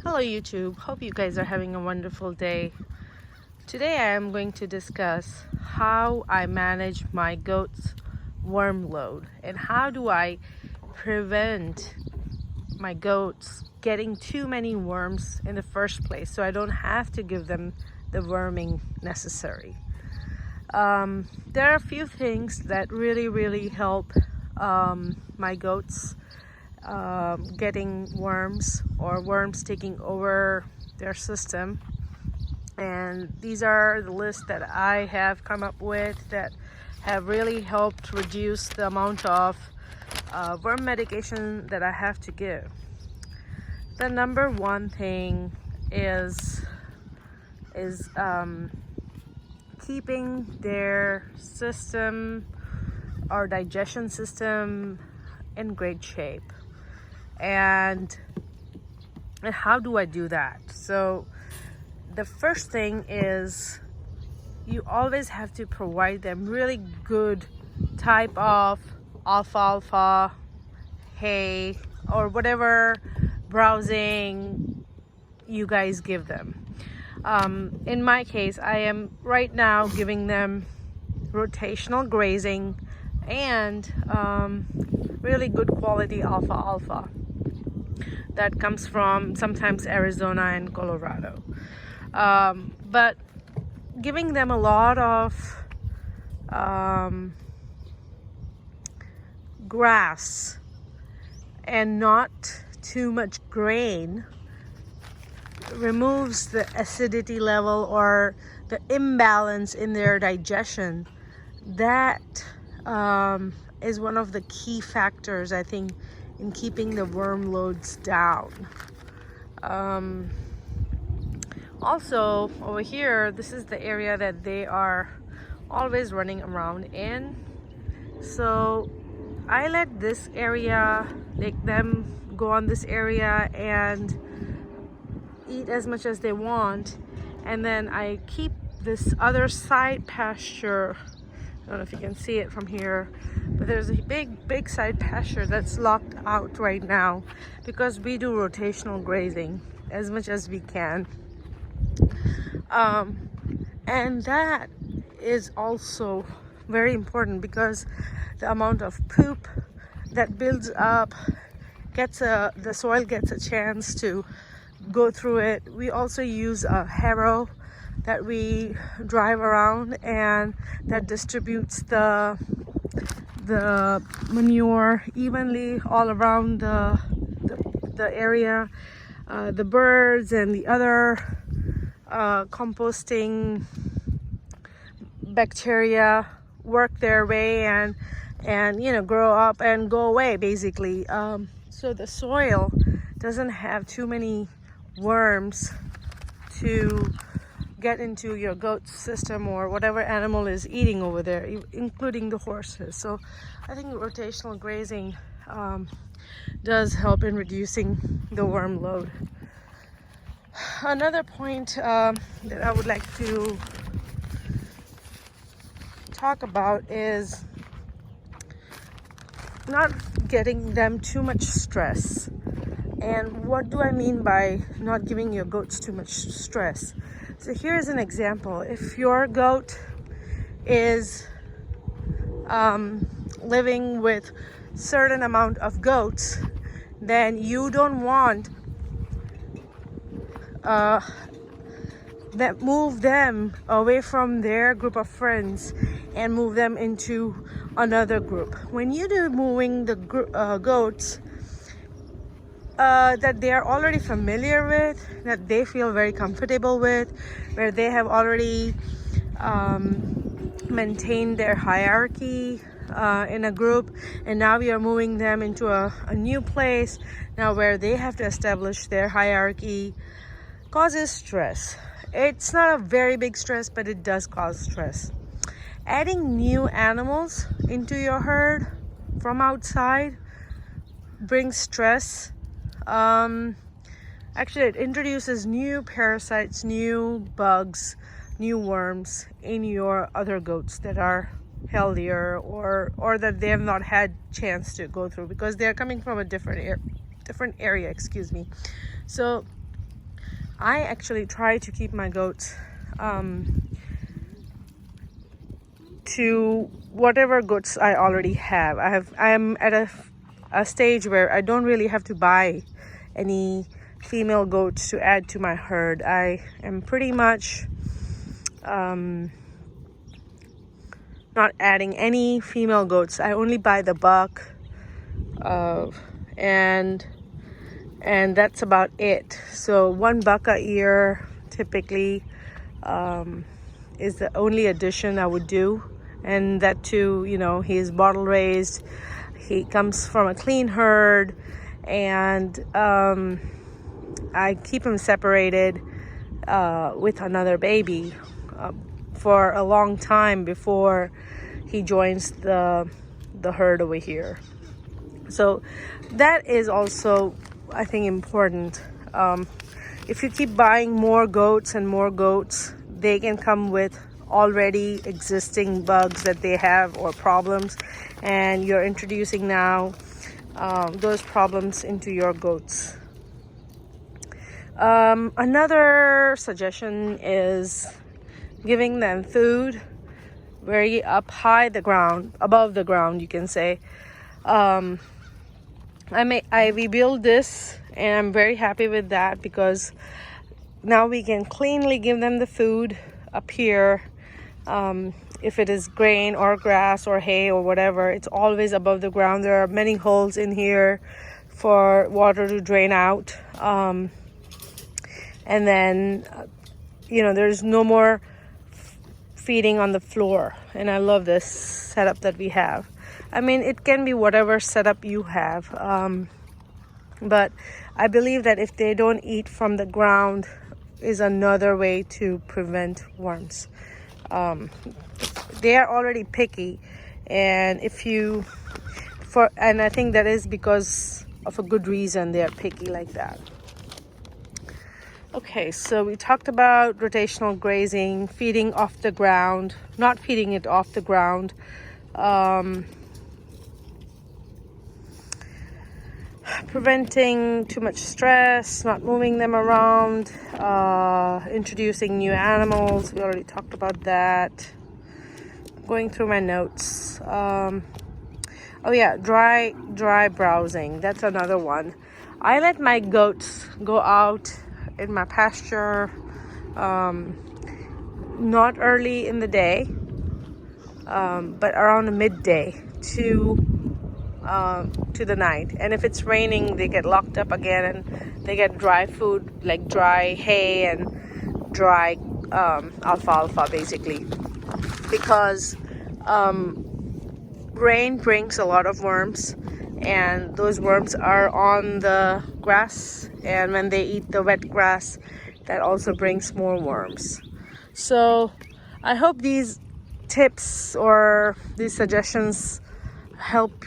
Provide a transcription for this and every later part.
Hello YouTube, hope you guys are having a wonderful day. Today I am going to discuss how I manage my goats' worm load and how do I prevent my goats getting too many worms in the first place so I don't have to give them the worming necessary. There are a few things that really help my goats getting worms or worms taking over their system, and these are the list that I have come up with that have really helped reduce the amount of worm medication that I have to give. The number one thing is keeping their system or digestion system in great shape. And how do I do that? So the first thing is you always have to provide them really good type of alfalfa, hay, or whatever browsing you guys give them. In my case, I am right now giving them rotational grazing and really good quality alfalfa that comes from sometimes Arizona and Colorado. But giving them a lot of grass and not too much grain removes the acidity level or the imbalance in their digestion. That is one of the key factors, I think, in keeping the worm loads down. Also, over here, this is the area that they are always running around in. So I let this area, let them go on this area and eat as much as they want. And then I keep this other side pasture. I don't know if you can see it from here, but there's a big side pasture that's locked out right now because we do rotational grazing as much as we can. And that is also very important because the amount of poop that builds up the soil gets a chance to go through it. We also use a harrow that we drive around and that distributes the manure evenly all around the area. The birds and the other composting bacteria work their way and grow up and go away basically. So the soil doesn't have too many worms to get into your goat system or whatever animal is eating over there, including the horses. So I think rotational grazing does help in reducing the worm load. Another point that I would like to talk about is not getting them too much stress. And what do I mean by not giving your goats too much stress? So here's an example. If your goat is living with certain amount of goats, then you don't want that move them away from their group of friends and move them into another group. When you do moving the goats that they are already familiar with, that they feel very comfortable with, where they have already maintained their hierarchy in a group, and now we are moving them into a new place now where they have to establish their hierarchy, causes stress. It's not a very big stress, but it does cause stress. Adding new animals into your herd from outside brings stress. Actually, it introduces new parasites, new bugs, new worms in your other goats that are healthier or that they have not had chance to go through because they're coming from a different area, So I actually try to keep my goats to whatever goats I already have. I am at a stage where I don't really have to buy any female goats to add to my herd. I am pretty much not adding any female goats. I only buy the buck, and that's about it. So one buck a year typically is the only addition I would do, and that too, you know, he is bottle raised, he comes from a clean herd, and I keep him separated with another baby for a long time before he joins the herd over here. So that is also, I think, important. If you keep buying more goats and more goats, they can come with already existing bugs that they have or problems, and you're introducing now those problems into your goats. Another suggestion is giving them food very up high the ground, above the ground, you can say. I rebuild this, and I'm very happy with that, because now we can cleanly give them the food up here. If it is grain or grass or hay or whatever, it's always above the ground. There are many holes in here for water to drain out. And then, you know, there's no more feeding on the floor. And I love this setup that we have. I mean, it can be whatever setup you have. But I believe that if they don't eat from the ground is another way to prevent worms. They are already picky, and and I think that is because of a good reason they are picky like that. Okay, so we talked about rotational grazing, feeding off the ground, not feeding it off the ground, preventing too much stress, not moving them around, introducing new animals. We already talked about that. Going through my notes. Oh yeah, dry browsing. That's another one. I let my goats go out in my pasture not early in the day, but around midday to the night. And if it's raining, they get locked up again, and they get dry food like dry hay and dry alfalfa, basically, because rain brings a lot of worms, and those worms are on the grass, and when they eat the wet grass, that also brings more worms. So I hope these tips or these suggestions help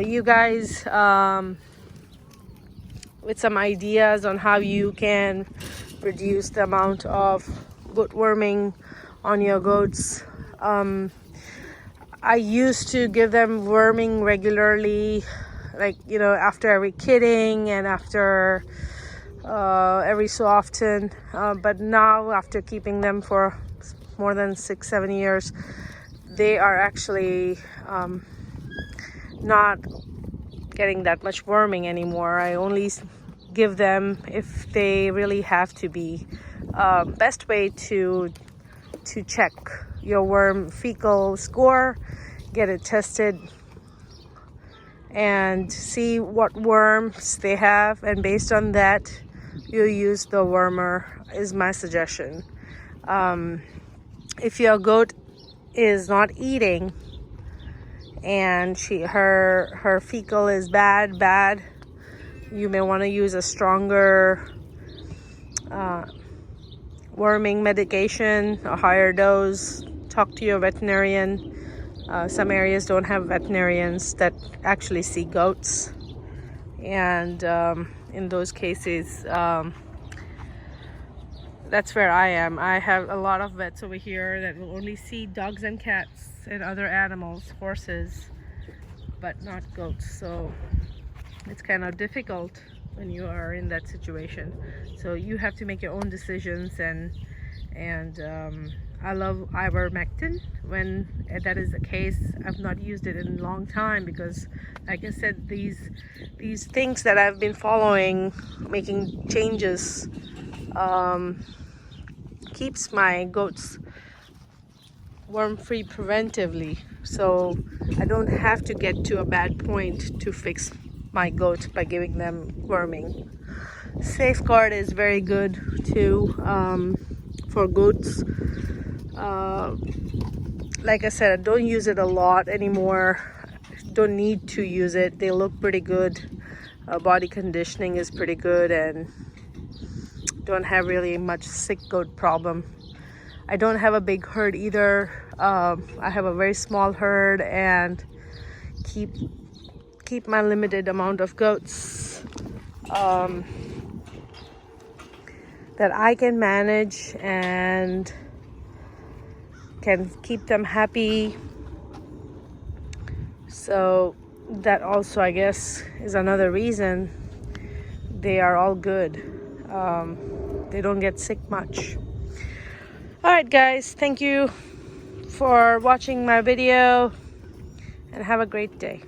you guys with some ideas on how you can reduce the amount of goat worming on your goats. I used to give them worming regularly, like, you know, after every kidding and after every so often, but now, after keeping them for more than 6-7 years, they are actually not getting that much worming anymore. I only give them if they really have to be. Best way to check your worm fecal score, get it tested, and see what worms they have, and based on that you use the wormer, is my suggestion. If your goat is not eating and her fecal is bad, you may want to use a stronger worming medication, a higher dose. Talk to your veterinarian. Some areas don't have veterinarians that actually see goats, and in those cases, that's where I am. I have a lot of vets over here that will only see dogs and cats and other animals, horses, but not goats. So it's kind of difficult when you are in that situation. So you have to make your own decisions, and I love ivermectin when that is the case. I've not used it in a long time because, like I said, these things that I've been following, making changes, keeps my goats worm-free preventively, so I don't have to get to a bad point to fix my goats by giving them worming. Safeguard is very good too, for goats. Like I said, I don't use it a lot anymore. Don't need to use it. They look pretty good. Body conditioning is pretty good, and don't have really much sick goat problem. I don't have a big herd either. I have a very small herd and keep my limited amount of goats that I can manage and can keep them happy. So that also, I guess, is another reason they are all good. They don't get sick much. All right, guys, thank you for watching my video, and have a great day.